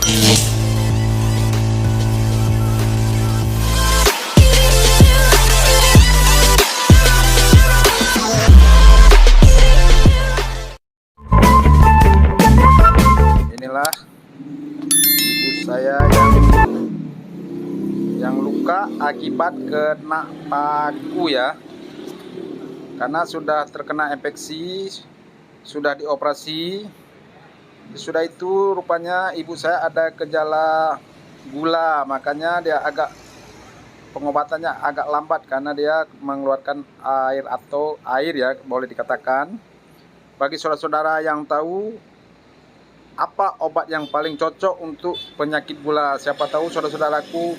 Inilah ibu saya yang luka akibat kena paku ya, karena sudah terkena infeksi, sudah dioperasi. Sudah itu rupanya ibu saya ada gejala gula, makanya dia pengobatannya agak lambat karena dia mengeluarkan air ya, boleh dikatakan. Bagi saudara-saudara yang tahu apa obat yang paling cocok untuk penyakit gula, siapa tahu saudara-saudaraku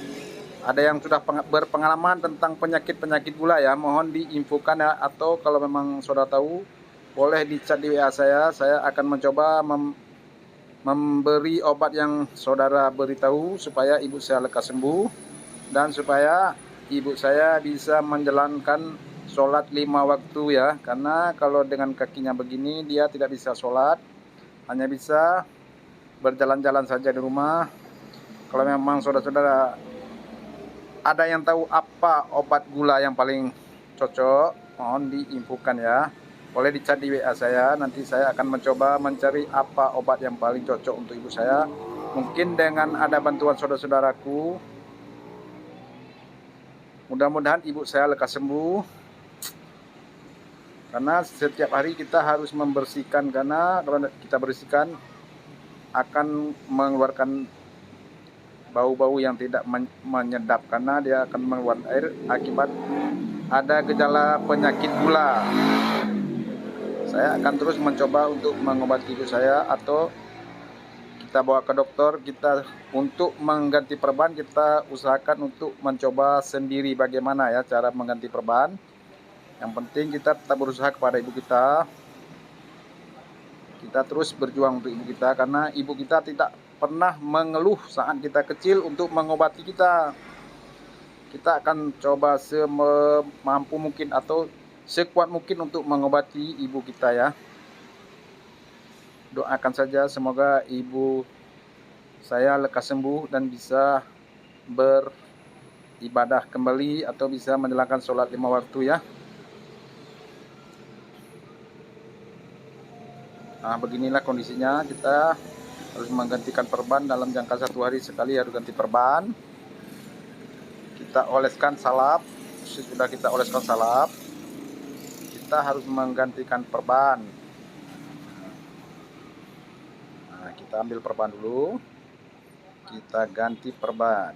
ada yang sudah berpengalaman tentang penyakit gula ya, mohon diinfokan ya, atau kalau memang saudara tahu boleh di chat di WA saya akan mencoba memberi obat yang saudara beritahu supaya ibu saya lekas sembuh dan supaya ibu saya bisa menjalankan sholat 5 waktu ya, karena kalau dengan kakinya begini dia tidak bisa sholat, hanya bisa berjalan-jalan saja di rumah. Kalau memang saudara-saudara ada yang tahu apa obat gula yang paling cocok, mohon diinfokan ya. Boleh di chat di WA saya, nanti saya akan mencoba mencari apa obat yang paling cocok untuk ibu saya. Mungkin dengan ada bantuan saudara-saudaraku, mudah-mudahan ibu saya lekas sembuh. Karena setiap hari kita harus membersihkan, karena kalau kita bersihkan akan mengeluarkan bau-bau yang tidak menyedap, karena dia akan mengeluarkan air akibat ada gejala penyakit gula. Saya akan terus mencoba untuk mengobati ibu saya, atau kita bawa ke dokter. Kita untuk mengganti perban, kita usahakan untuk mencoba sendiri bagaimana ya cara mengganti perban. Yang penting kita tetap berusaha kepada ibu kita. Kita terus berjuang untuk ibu kita, karena ibu kita tidak pernah mengeluh saat kita kecil untuk mengobati kita. Kita akan coba semampu mungkin atau sekuat mungkin untuk mengobati ibu kita ya. Doakan saja semoga ibu saya lekas sembuh dan bisa beribadah kembali atau bisa menjalankan sholat 5 waktu ya. Nah, beginilah kondisinya, kita harus menggantikan perban dalam jangka 1 hari sekali, harus ganti perban. Kita oleskan salap, sesudah kita oleskan salap, kita harus menggantikan perban. Nah, kita ambil perban dulu, kita ganti perban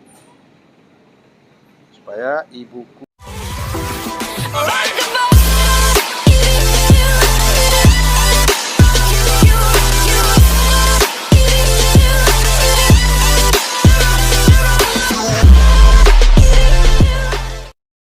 supaya ibuku